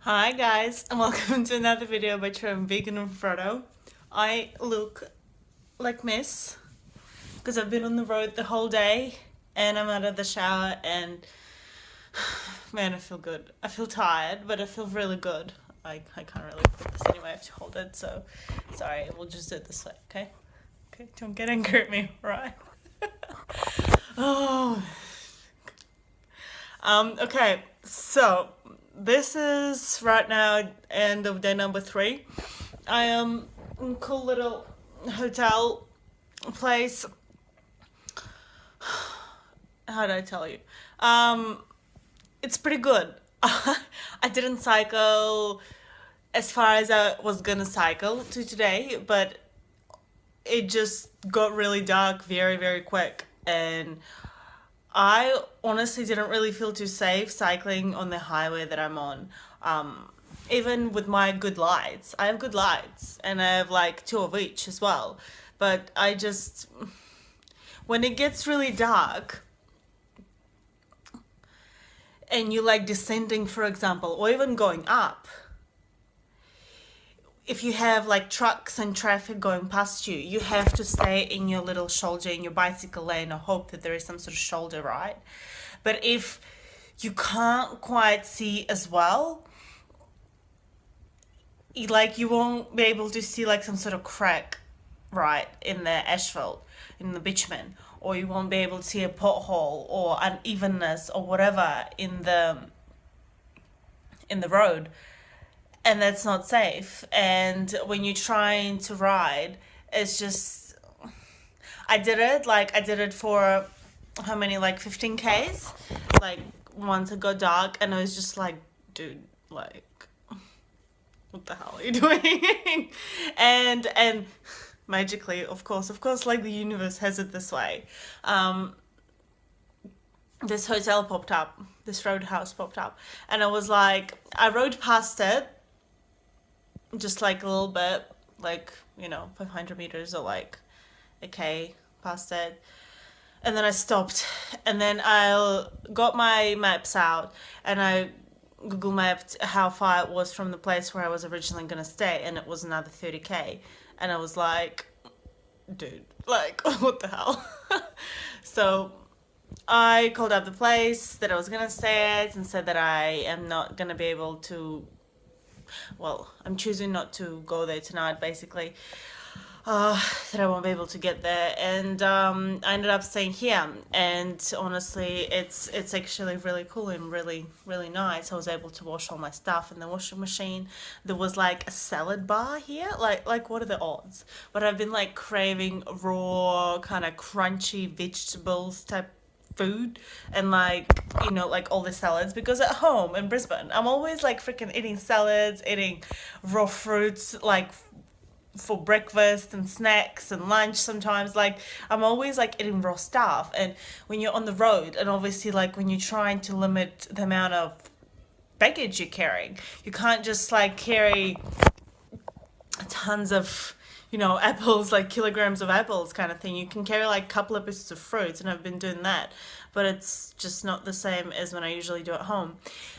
Hi guys, and welcome to another video by Vegan and Frodo. I look like Miss because I've been on the road the whole day and I'm out of the shower and man, I feel good. I feel tired, but I feel really good. I can't really put this anyway, I have to hold it, so sorry, we'll just do it this way, okay? Okay, don't get angry at me, right? Oh. Okay, so this is right now end of day number 3. I am in a cool little hotel place. How do I tell you? It's pretty good. I didn't cycle as far as I was gonna cycle to today, but it just got really dark very, very quick, and I honestly didn't really feel too safe cycling on the highway that I'm on. Even with my good lights, I have good lights and I have like 2 of each as well. But when it gets really dark and you like descending, for example, or even going up, if you have like trucks and traffic going past you, you have to stay in your little shoulder, in your bicycle lane, or hope that there is some sort of shoulder, right? But if you can't quite see as well, you won't be able to see like some sort of crack, right, in the asphalt, in the bitumen, or you won't be able to see a pothole or unevenness or whatever in the road, and that's not safe. And when you're trying to ride, it's just, I did it for how many, like 15Ks, like once it got dark, and I was just like, dude, like, what the hell are you doing? and magically, of course, like the universe has it this way. This hotel popped up, this roadhouse popped up, and I was like, I rode past it just like a little bit, like, 500 meters or like a K past it. And then I stopped, and then I got my maps out and I Google mapped how far it was from the place where I was originally going to stay, and it was another 30K. And I was like, dude, like, what the hell? So I called up the place that I was going to stay at and said that I am not going to be able to, well, I'm choosing not to go there tonight, basically. That I won't be able to get there, and I ended up staying here. And honestly, it's actually really cool and really, really nice. I was able to wash all my stuff in the washing machine. There was like a salad bar here, like what are the odds? But I've been like craving raw, kind of crunchy vegetables type food, and like all the salads, because at home in Brisbane I'm always like freaking eating salads, eating raw fruits, like for breakfast and snacks and lunch. Sometimes like I'm always like eating raw stuff. And when you're on the road, and obviously like when you're trying to limit the amount of baggage you're carrying, you can't just like carry tons of apples, like kilograms of apples kind of thing. You can carry like a couple of pieces of fruits, and I've been doing that, but it's just not the same as when I usually do at home.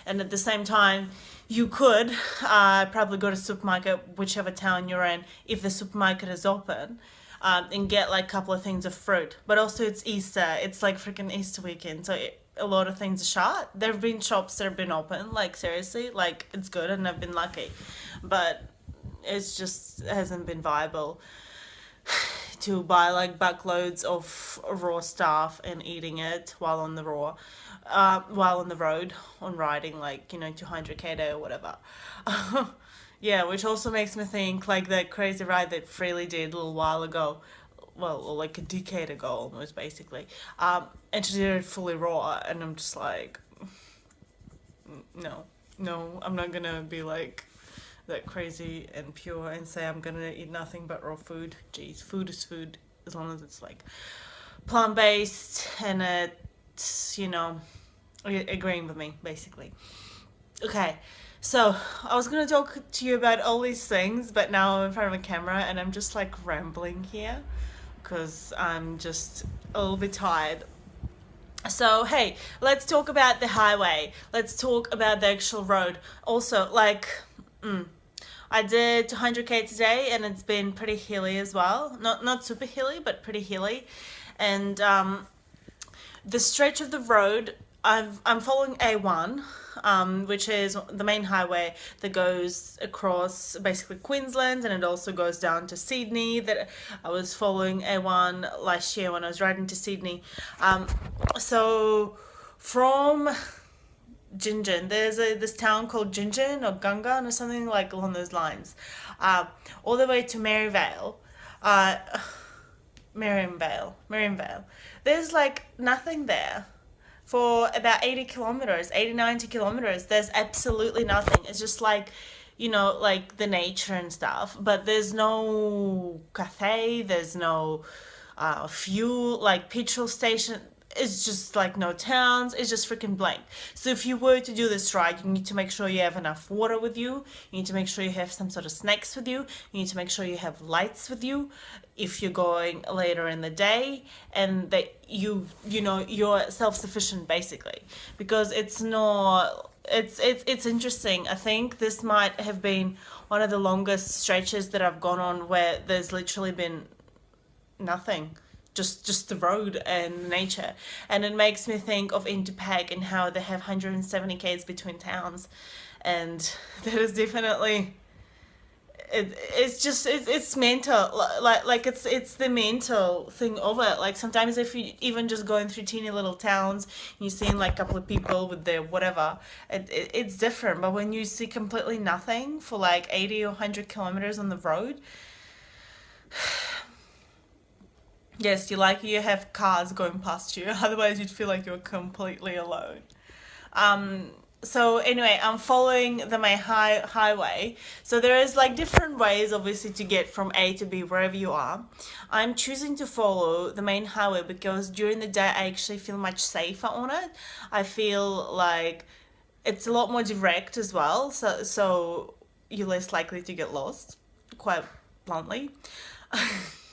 And at the same time, you could probably go to the supermarket, whichever town you're in, if the supermarket is open, and get like a couple of things of fruit. But also it's Easter, it's like freaking Easter weekend, so a lot of things are shut. There have been shops that have been open, like seriously, like it's good, and I've been lucky, but it's just hasn't been viable to buy like buckloads of raw stuff and eating it while on the while on the road on riding, like 200K day or whatever. Yeah, which also makes me think like that crazy ride that Freely did a little while ago, well, or like a decade ago almost, basically, and she did it fully raw, and I'm just like, no, I'm not gonna be like that crazy and pure and say I'm gonna eat nothing but raw food. Jeez, food is food, as long as it's like plant-based and it's agreeing with me, basically. Okay, so I was gonna talk to you about all these things, but now I'm in front of a camera and I'm just like rambling here because I'm just a little bit tired. So, hey, let's talk about the highway. Let's talk about the actual road. Also, like, I did 200k today, and it's been pretty hilly as well. Not super hilly, but pretty hilly. And the stretch of the road, I'm following A1, which is the main highway that goes across basically Queensland, and it also goes down to Sydney. That I was following A1 last year when I was riding to Sydney. So from Gingin, there's this town called Gingin or Gungan or something like along those lines, all the way to Maryvale. Uh, Maryvale. There's like nothing there for about 80 kilometers, 80, 90 kilometers. There's absolutely nothing. It's just like, like the nature and stuff. But there's no cafe, there's no fuel, like petrol station. It's just like no towns. It's just freaking blank. So if you were to do this ride, you need to make sure you have enough water with you. You need to make sure you have some sort of snacks with you. You need to make sure you have lights with you if you're going later in the day, and that you're self-sufficient basically, because it's not. It's interesting. I think this might have been one of the longest stretches that I've gone on where there's literally been nothing, just the road and nature. And it makes me think of Interpeg and how they have 170 k's between towns, and that is definitely it's mental. Like it's the mental thing of it. Like sometimes if you even just going through teeny little towns, you seeing like a couple of people with their whatever, it's different. But when you see completely nothing for like 80 or 100 kilometers on the road, yes, you have cars going past you. Otherwise, you'd feel like you're completely alone. So anyway, I'm following the main highway. So there is like different ways, obviously, to get from A to B wherever you are. I'm choosing to follow the main highway because during the day I actually feel much safer on it. I feel like it's a lot more direct as well. So you're less likely to get lost, quite bluntly.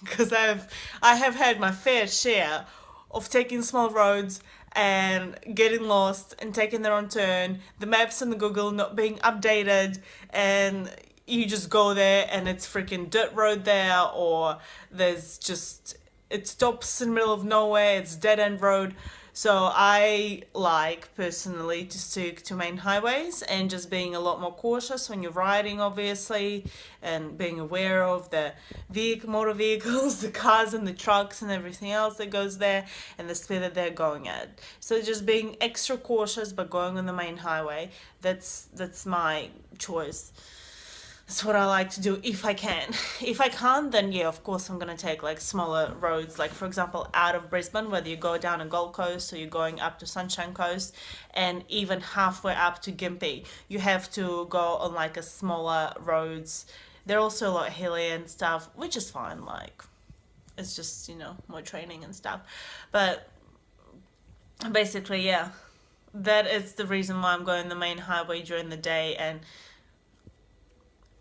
Because I have had my fair share of taking small roads and getting lost and taking their own turn, the maps and the Google not being updated, and you just go there and it's freaking dirt road there, or there's just it stops in the middle of nowhere, it's dead end road. So I like personally to stick to main highways and just being a lot more cautious when you're riding, obviously, and being aware of the motor vehicles, the cars and the trucks and everything else that goes there, and the speed that they're going at. So just being extra cautious but going on the main highway. That's my choice. That's what I like to do if I can. If I can't, then yeah, of course I'm gonna take like smaller roads, like for example out of Brisbane, whether you go down a Gold Coast or you're going up to Sunshine Coast, and even halfway up to Gympie, you have to go on like a smaller roads. They're also a lot hilly and stuff, which is fine. Like it's just more training and stuff, but basically yeah, that is the reason why I'm going the main highway during the day. And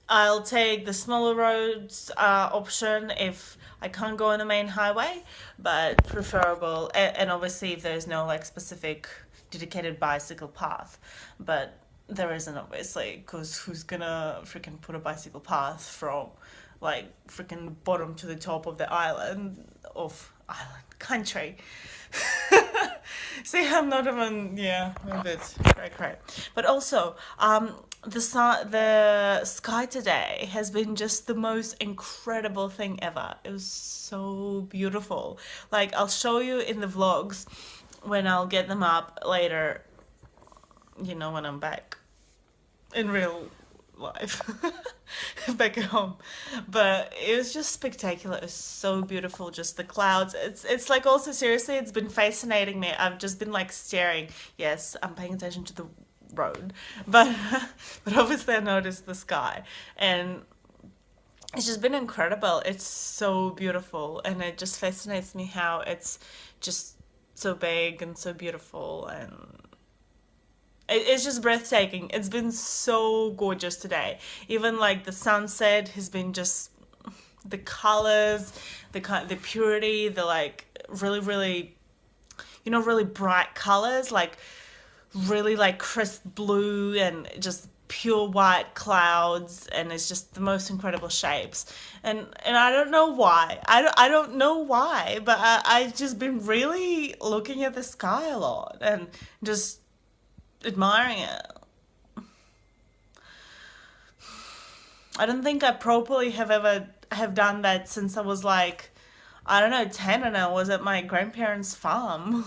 I'll take the smaller roads option if I can't go on the main highway, but preferable. And obviously, if there's no like specific dedicated bicycle path, but there isn't obviously, because who's gonna freaking put a bicycle path from like freaking bottom to the top of the island country? See, I'm not even, yeah, a bit cray. But also, the sky today has been just the most incredible thing ever. It was so beautiful. Like, I'll show you in the vlogs when I'll get them up later, when I'm back in real life. Back at home. But it was just spectacular. It was so beautiful, just the clouds. It's like, also seriously, it's been fascinating me. I've just been like staring. Yes, I'm paying attention to the road, but but obviously I noticed the sky, and it's just been incredible. It's so beautiful, and it just fascinates me how it's just so big and so beautiful, and it's just breathtaking. It's been so gorgeous today. Even like the sunset has been just the colors, the purity, the like really, really you know, really bright colors, like really like crisp blue and just pure white clouds, and it's just the most incredible shapes. And I don't know why. I don't know why, but I've just been really looking at the sky a lot and just admiring it. I don't think I properly have ever have done that since I was like, I don't know, 10, and I was at my grandparents' farm.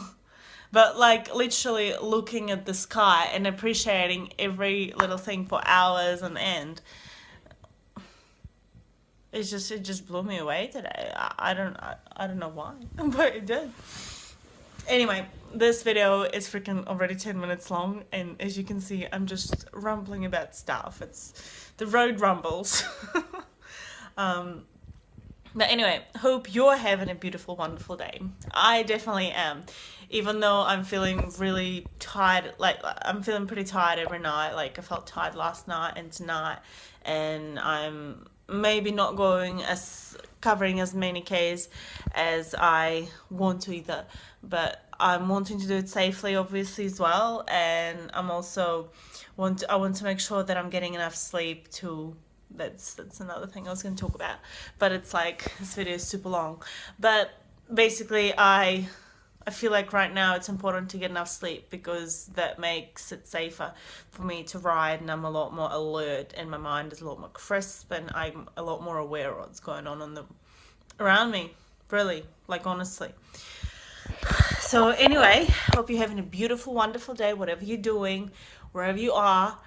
But like literally looking at the sky and appreciating every little thing for hours on end. It just blew me away today. I don't know why, but it did. Anyway, this video is freaking already 10 minutes long, and as you can see, I'm just rumbling about stuff. It's the road rumbles. But anyway, hope you're having a beautiful, wonderful day. I definitely am. Even though I'm feeling really tired, like I'm feeling pretty tired every night. Like I felt tired last night and tonight, and I'm maybe not covering as many Ks as I want to either. But I'm wanting to do it safely, obviously, as well. And I'm also I want to make sure that I'm getting enough sleep too. That's another thing I was going to talk about, but it's like this video is super long. But basically I feel like right now it's important to get enough sleep because that makes it safer for me to ride, and I'm a lot more alert and my mind is a lot more crisp and I'm a lot more aware of what's going on around me, really, like honestly. So anyway, hope you're having a beautiful, wonderful day, whatever you're doing, wherever you are.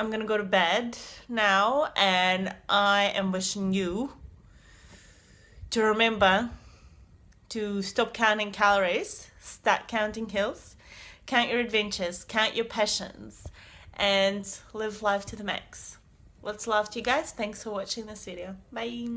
I'm gonna go to bed now, and I am wishing you to remember to stop counting calories, start counting hills, count your adventures, count your passions, and live life to the max. Lots of love to you guys. Thanks for watching this video. Bye.